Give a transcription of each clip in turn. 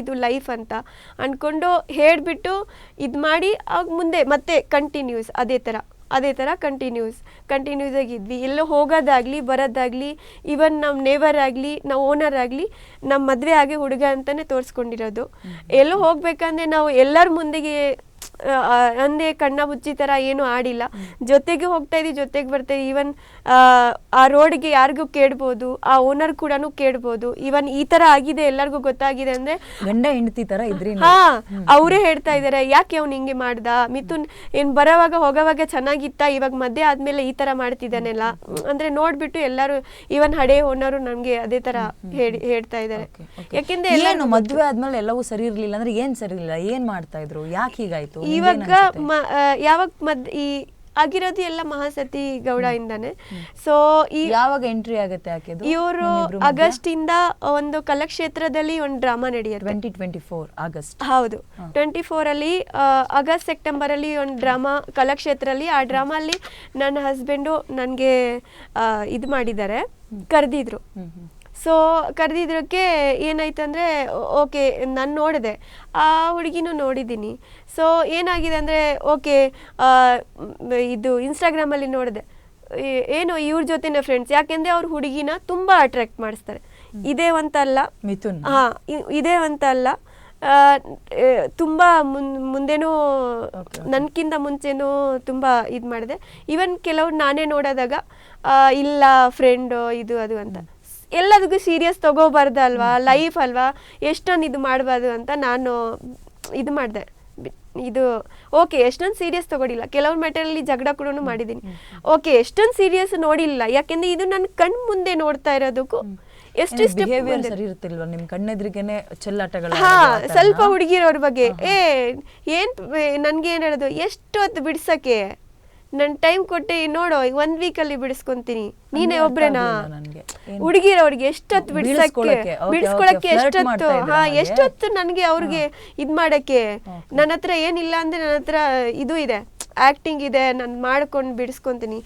ಇದು ಲೈಫ್ ಅಂತ ಅಂದ್ಕೊಂಡು ಹೇಳಿಬಿಟ್ಟು ಇದು ಮಾಡಿ ಆಗ ಮುಂದೆ ಮತ್ತೆ ಕಂಟಿನ್ಯೂಸ್ ಅದೇ ಥರ ಕಂಟಿನ್ಯೂಸ್ ಆಗಿದ್ವಿ. ಎಲ್ಲೋ ಹೋಗೋದಾಗಲಿ ಬರೋದಾಗಲಿ, ಈವನ್ ನಮ್ಮ ನೇಬರ್ ಆಗಲಿ ನಾವು ಓನರ್ ಆಗಲಿ ನಮ್ಮ ಮದುವೆ ಆಗಿ ಹುಡುಗ ಅಂತಲೇ ತೋರಿಸ್ಕೊಂಡಿರೋದು. ಎಲ್ಲೋ ಹೋಗ್ಬೇಕಂದ್ರೆ ನಾವು ಎಲ್ಲರ ಮುಂದೆಗೆ ಅಂದೇ ಕಣ್ಣ ಮುಚ್ಚಿ ಥರ ಏನೂ ಆಡಿಲ್ಲ. ಜೊತೆಗೆ ಹೋಗ್ತಾ ಇದ್ದೀವಿ, ಜೊತೆಗೆ ಬರ್ತಾ ಇದ್ದೀವಿ. ಈವನ್ ಆ ರೋಡ್ಗೆ ಯಾರಿಗೂ ಕೇಳ್ಬೋದು, ಆ ಓನರ್ ಕೂಡ ಕೇಳ್ಬೋದು. ಈವನ್ ಈ ಥರ ಆಗಿದೆ, ಎಲ್ಲರಿಗೂ ಗೊತ್ತಾಗಿದೆ ಅಂದರೆ ಗಂಡ ಹೆಂಡತಿ ಥರ ಇದ್ರಿ. ಅವರೇ ಹೇಳ್ತಾ ಇದ್ದಾರೆ, ಯಾಕೆ ಅವ್ನು ಹಿಂಗೆ ಮಾಡ್ದ, ಮಿಥುನ್ ಏನು ಬರೋವಾಗ ಹೋಗೋವಾಗ ಚೆನ್ನಾಗಿತ್ತ, ಇವಾಗ ಮಧ್ಯೆ ಆದಮೇಲೆ ಈ ಥರ ಮಾಡ್ತಿದ್ದಾನೆಲ್ಲ ಅಂದರೆ ನೋಡಿಬಿಟ್ಟು ಎಲ್ಲರೂ ಈವನ್ ಹಳೆ ಓನರು ನನಗೆ ಅದೇ ಥರ ಹೇಳ್ತಾ ಇದ್ದಾರೆ. ಯಾಕೆಂದರೆ ಏನು ಮದುವೆ ಆದ್ಮೇಲೆ ಎಲ್ಲವೂ ಸರಿ ಇರಲಿಲ್ಲ ಅಂದ್ರೆ ಏನು ಸರಿ ಇರಲಿಲ್ಲ, ಏನು ಮಾಡ್ತಾ ಇದ್ರು, ಯಾಕೆ ಹೀಗಾಯ್ತು? ಇವಾಗ ಯಾವಾಗ ಆಗಿರೋದು ಎಲ್ಲ ಮಹಾಸತಿ ಗೌಡ ಇಂದಾನೆ. ಸೊ ಯಾವಾಗ ಎಂಟ್ರಿ ಆಗುತ್ತೆ ಆಕೆದು? ಇವರು ಆಗಸ್ಟ್ ಇಂದ ಒಂದು ಕಲಾಕ್ಷೇತ್ರದಲ್ಲಿ ಒಂದು ಡ್ರಾಮಾ ನಡೆಯುತ್ತೆ. 2024 ಆಗಸ್ಟ್. ಹೌದು, 24 ಅಲ್ಲಿ ಆಗಸ್ಟ್ ಸೆಪ್ಟೆಂಬರ್ ಅಲ್ಲಿ ಒಂದು ಡ್ರಾಮಾ ಕಲಾಕ್ಷೇತ್ರದಲ್ಲಿ. ಆ ಡ್ರಾಮಲ್ಲಿ ನನ್ನ ಹಸ್ಬೆಂಡು ನನಗೆ ಇದು ಮಾಡಿದ್ದಾರೆ, ಕರೆದಿದ್ರು. ಸೊ ಕರೆದಿದ್ದಕ್ಕೆ ಏನಾಯ್ತಂದರೆ ಓಕೆ ನಾನು ನೋಡಿದೆ, ಆ ಹುಡುಗಿನೂ ನೋಡಿದ್ದೀನಿ. ಸೊ ಏನಾಗಿದೆ ಅಂದರೆ ಓಕೆ ಇದು ಇನ್ಸ್ಟಾಗ್ರಾಮಲ್ಲಿ ನೋಡಿದೆ, ಏನು ಇವ್ರ ಜೊತೆನೇ ಫ್ರೆಂಡ್ಸ್. ಯಾಕೆಂದರೆ ಅವ್ರ ಹುಡುಗಿನ ತುಂಬ ಅಟ್ರಾಕ್ಟ್ ಮಾಡಿಸ್ತಾರೆ. ಇದೇ ಅಂತಲ್ಲ ಮಿಥುನ್, ಇದೇ ಅಂತಲ್ಲ, ತುಂಬ ಮುಂದೆನೂ ನನಗಿಂತ ಮುಂಚೆನೂ ತುಂಬ ಇದು ಮಾಡಿದೆ. ಈವನ್ ಕೆಲವ್ರು ನಾನೇ ನೋಡೋದಾಗ ಇಲ್ಲ ಫ್ರೆಂಡು ಇದು ಅದು ಅಂತ. ಎಲ್ಲದಕ್ಕೂ ಸೀರಿಯಸ್ ತಗೋಬಾರ್ದಲ್ವಾ, ಲೈಫ್ ಅಲ್ವಾ, ಎಷ್ಟೊಂದು ಇದು ಮಾಡಬಾರ್ದು ಅಂತ ನಾನು ಇದು ಮಾಡಿದೆ. ಇದು ಓಕೆ ಎಷ್ಟೊಂದು ಸೀರಿಯಸ್ ತಗೊಳಿಲ್ಲ, ಕೆಲವ್ರ ಮ್ಯಾಟರಲ್ಲಿ ಜಗಳ ಕೂಡ ಮಾಡಿದ್ದೀನಿ. ಓಕೆ ಎಷ್ಟೊಂದು ಸೀರಿಯಸ್ ನೋಡಿಲ್ಲ, ಯಾಕೆಂದ್ರೆ ಇದು ನನ್ನ ಕಣ್ಣು ಮುಂದೆ ನೋಡ್ತಾ ಇರೋದಕ್ಕೂ ಎಷ್ಟು ಸರಿ ಇರ್ತಿಲ್ವಾ ನಿಮ್ ಕಣ್ಣೆದ್ರಿಗೆನೆ ಚೆಲ್ಲಾಟಗಳು? ಸ್ವಲ್ಪ ಹುಡುಗಿರೋರ ಬಗ್ಗೆ ಏನ್ ನನ್ಗೆ ಏನ್ ಹೇಳೋದು, ಎಷ್ಟು ಹೊತ್ತು ಬಿಡ್ಸಕ್ಕೆ ನನ್ ಟೈಮ್ ಕೊಟ್ಟೆ ನೋಡೋ, 1 ವೀಕಲ್ಲಿ ಬಿಡಿಸ್ಕೊಂತೀನಿ. ನೀನೇ ಒಬ್ರೇನಾ ಹುಡುಗಿರವ್ರಿಗೆ ಎಷ್ಟೊತ್ತು ಬಿಡಿಸ್ಕೊಳಕ್ಕೆ ಎಷ್ಟೊತ್ತು ಎಷ್ಟೊತ್ತು ನನಗೆ ಅವ್ರಿಗೆ ಇದ್ ಮಾಡಕ್ಕೆ. ನನ್ನ ಹತ್ರ ಏನಿಲ್ಲ ಅಂದ್ರೆ ನನ್ನ ಹತ್ರ ಇದು ಇದೆ, ಆಕ್ಟಿಂಗ್ ಇದೆ, ನಾನು ಮಾಡ್ಕೊಂಡು ಬಿಡಿಸ್ಕೊಂತೀನಿ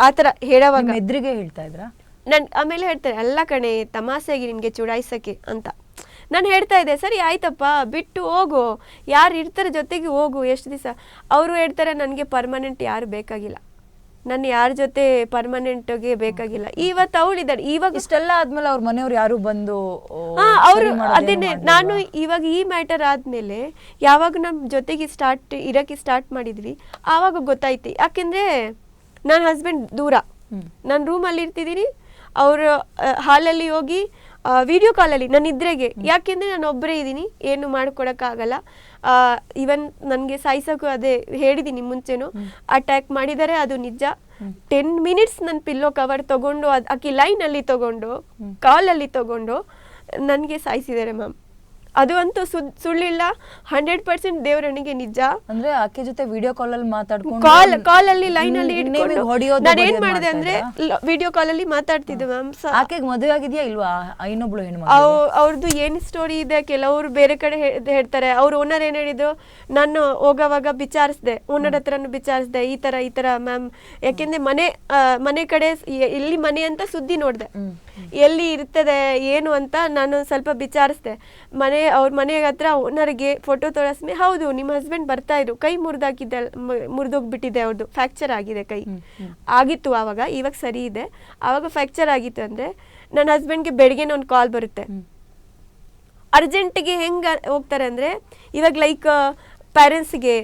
ಆ ಥರ ಹೇಳೋವಾಗ ಎದುರಿಗೆ ಹೇಳ್ತಾ ಇದ್ರ. ಆಮೇಲೆ ಹೇಳ್ತಾರೆ ಅಲ್ಲ ಕಣೆ ತಮಾಸೆಗೆ ನಿನ್ಗೆ ಚುಡಾಯಿಸಕ್ಕೆ ಅಂತ. ನಾನು ಹೇಳ್ತಾ ಇದ್ದೆ, ಸರಿ ಆಯ್ತಪ್ಪ ಬಿಟ್ಟು ಹೋಗು, ಯಾರು ಇರ್ತಾರೆ ಜೊತೆಗೆ ಹೋಗು, ಎಷ್ಟು ದಿವಸ. ಅವರು ಹೇಳ್ತಾರೆ ನನಗೆ ಪರ್ಮನೆಂಟ್ ಯಾರು ಬೇಕಾಗಿಲ್ಲ, ನಾನು ಯಾರ ಜೊತೆ ಪರ್ಮನೆಂಟ್ಗೆ ಬೇಕಾಗಿಲ್ಲ. ಇವತ್ತು ಅವಳಿದ್ದಾರೆ, ಇವಾಗ ಇಷ್ಟೆಲ್ಲ ಆದ್ಮೇಲೆ ಅವ್ರ ಮನೆಯವ್ರು ಯಾರು ಬಂದು ಅವರು ಅದೇನೆ. ನಾನು ಇವಾಗ ಈ ಮ್ಯಾಟರ್ ಆದ್ಮೇಲೆ ಯಾವಾಗ ನಮ್ಮ ಜೊತೆಗೆ ಇರಕ್ಕೆ ಸ್ಟಾರ್ಟ್ ಮಾಡಿದ್ವಿ ಆವಾಗ ಗೊತ್ತಾಯ್ತು. ಯಾಕೆಂದ್ರೆ ನನ್ನ ಹಸ್ಬೆಂಡ್ ದೂರ, ನಾನು ರೂಮಲ್ಲಿ ಇರ್ತಿದ್ದೀನಿ, ಅವರು ಹಾಲಲ್ಲಿ ಹೋಗಿ ವಿಡಿಯೋ ಕಾಲಲ್ಲಿ ನಾನು ಇದ್ರೆಗೆ. ಯಾಕೆಂದರೆ ನಾನು ಒಬ್ಬರೇ ಇದ್ದೀನಿ, ಏನು ಮಾಡ್ಕೊಡೋಕ್ಕಾಗಲ್ಲ. ಈವನ್ ನನಗೆ ಸಾಯಿಸೋಕ್ಕೂ ಅದೇ ಹೇಳಿದ್ದೀನಿ ಮುಂಚೆನೂ, ಅಟ್ಯಾಕ್ ಮಾಡಿದ್ದಾರೆ ಅದು ನಿಜ. 10 ಮಿನಿಟ್ಸ್ ನನ್ನ ಪಿಲ್ಲೋ ಕವರ್ ತೊಗೊಂಡು ಆಕಿ ಲೈನಲ್ಲಿ ತೊಗೊಂಡು ಕಾಲಲ್ಲಿ ತೊಗೊಂಡು ನನಗೆ ಸಾಯಿಸಿದ್ದಾರೆ ಮ್ಯಾಮ್. ಅದು ಅಂತೂ ಸುಳ್ಳಿಲ್ಲ, 100% ದೇವರನಿಗೆ ನಿಜ. ಅಂದ್ರೆ ಆಕೆ ಜೊತೆ ವಿಡಿಯೋ ಕಾಲಲ್ಲಿ ಮಾತಾಡ್ಕೊಂಡು ಕಾಲಲ್ಲಿ ಲೈನಲ್ಲಿ ಇಟ್ಕೊಂಡು ನಾನು ಏನ್ ಮಾಡಿದೆ ಅಂದ್ರೆ ವಿಡಿಯೋ ಕಾಲಲ್ಲಿ ಮಾತಾಡ್ತಿದ್ದೆ ಮ್ಯಾಮ್. ಆಕೆಗೆ ಮದುವೆ ಆಗಿದೆಯಾ ಇಲ್ವಾ ಇನ್ನೊಬ್ಳು ಹೆಣ್ಮಕ್ಳು? ಅವ್ರದ್ದು ಏನ್ ಸ್ಟೋರಿ ಇದೆ, ಕೆಲವರು ಬೇರೆ ಕಡೆ ಹೇಳ್ತಾರೆ. ಅವ್ರ ಓನರ್ ಏನ್ ಹೇಳಿದ್ರು, ನಾನು ಹೋಗೋವಾಗ ವಿಚಾರಿಸಿದೆ, ಓನರ್ ಹತ್ರನು ವಿಚಾರಿಸಿದೆ, ಈ ತರ ಮ್ಯಾಮ್. ಯಾಕೆಂದ್ರೆ ಮನೆ ಕಡೆ ಎಲ್ಲಿ ಮನೆ ಅಂತ ಸುದ್ದಿ ನೋಡಿದೆ, ಎಲ್ಲಿ ಇರ್ತದೆ ಏನು ಅಂತ ನಾನು ಸ್ವಲ್ಪ ವಿಚಾರಿಸಿದೆ. ಅವ್ರ ಮನೆ ಹತ್ರ ಓನರ್ಗೆ ಫೋಟೋ ತೋರಿಸ್ಮೆ, ಹೌದು ನಿಮ್ಮ ಹಸ್ಬೆಂಡ್ ಬರ್ತಾ ಇದ್ರು, ಕೈ ಮುರಿದೋಗ್ಬಿಟ್ಟಿದೆ, ಅವ್ರದ್ದು ಫ್ರ್ಯಾಕ್ಚರ್ ಆಗಿದೆ, ಕೈ ಆಗಿತ್ತು ಆವಾಗ, ಇವಾಗ ಸರಿ ಇದೆ. ಆವಾಗ ಫ್ರ್ಯಾಕ್ಚರ್ ಆಗಿತ್ತು ಅಂದ್ರೆ ನನ್ನ ಹಸ್ಬೆಂಡ್ಗೆ ಬೆಳಗ್ಗೆನೇ ಒಂದು ಕಾಲ್ ಬರುತ್ತೆ. ಅರ್ಜೆಂಟಿಗೆ ಹೆಂಗೆ ಹೋಗ್ತಾರೆ ಅಂದರೆ, ಇವಾಗ ಲೈಕ್ ಪ್ಯಾರೆಂಟ್ಸ್ಗೆ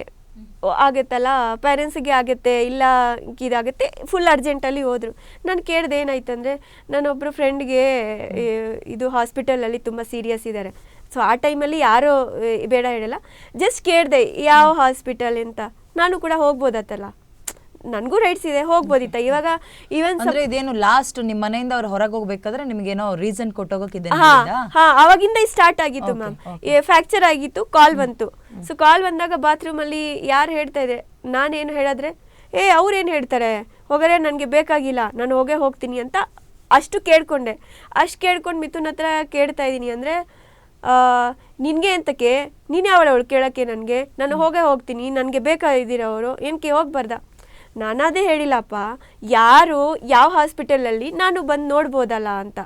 ಆಗುತ್ತಲ್ಲ, ಪ್ಯಾರೆಂಟ್ಸಿಗೆ ಆಗುತ್ತೆ, ಇಲ್ಲ ಇದಾಗುತ್ತೆ, ಫುಲ್ ಅರ್ಜೆಂಟಲ್ಲಿ ಹೋದರು. ನಾನು ಕೇಳಿದೆ ಏನಾಯ್ತಂದರೆ, ನಾನೊಬ್ಬರು ಫ್ರೆಂಡ್ಗೆ ಇದು ಹಾಸ್ಪಿಟಲಲ್ಲಿ ತುಂಬ ಸೀರಿಯಸ್ ಇದ್ದಾರೆ. ಸೊ ಆ ಟೈಮಲ್ಲಿ ಯಾರೂ ಬೇಡ ಹೇಳಲ್ಲ, ಜಸ್ಟ್ ಕೇಳಿದೆ ಯಾವ ಹಾಸ್ಪಿಟಲ್ ಅಂತ. ನಾನು ಕೂಡ ಹೋಗ್ಬೋದತ್ತಲ್ಲ, ನನಗೂ ರೈಟ್ಸ್ ಇದೆ, ಹೋಗ್ಬೋದಿತ್ತ. ಇವಾಗ ಈವನ್ ಇದೇನು ಲಾಸ್ಟ್ ನಿಮ್ಮ ಮನೆಯಿಂದ ಅವ್ರು ಹೊರಗೆ ಹೋಗ್ಬೇಕಾದ್ರೆ ನಿಮ್ಗೇನೋ ರೀಸನ್ ಕೊಟ್ಟೋಗಕ್ಕಿದೆ? ಅವಾಗಿಂದ ಸ್ಟಾರ್ಟ್ ಆಗಿತ್ತು ಮ್ಯಾಮ್, ಫ್ರ್ಯಾಕ್ಚರ್ ಆಗಿತ್ತು, ಕಾಲ್ ಬಂತು. ಸೊ ಕಾಲ್ ಬಂದಾಗ ಬಾತ್ರೂಮಲ್ಲಿ ಯಾರು ಹೇಳ್ತಾ ಇದೆ, ನಾನೇನು ಹೇಳಿದ್ರೆ ಅವ್ರೇನು ಹೇಳ್ತಾರೆ, ಹೋಗರೆ ನನಗೆ ಬೇಕಾಗಿಲ್ಲ, ನಾನು ಹೋಗ್ತೀನಿ ಅಂತ ಅಷ್ಟು ಕೇಳ್ಕೊಂಡೆ. ಅಷ್ಟು ಕೇಳ್ಕೊಂಡು ಮಿಥುನ್ ಹತ್ರ ಕೇಳ್ತಾ ಇದ್ದೀನಿ ಅಂದರೆ, ನಿನಗೆ ಅಂತಕ್ಕೆ ನೀನೇ ಅವಳು ಕೇಳೋಕ್ಕೆ, ನನಗೆ ನಾನು ಹೋಗ್ತೀನಿ, ನನಗೆ ಬೇಕಾಗಿದ್ದೀರವರು ಏನಕ್ಕೆ ಹೋಗ್ಬಾರ್ದ? ನಾನದೇ ಹೇಳಿಲ್ಲಪ್ಪ, ಯಾವ ಹಾಸ್ಪಿಟಲಲ್ಲಿ ನಾನು ಬಂದು ನೋಡ್ಬೋದಲ್ಲ ಅಂತ.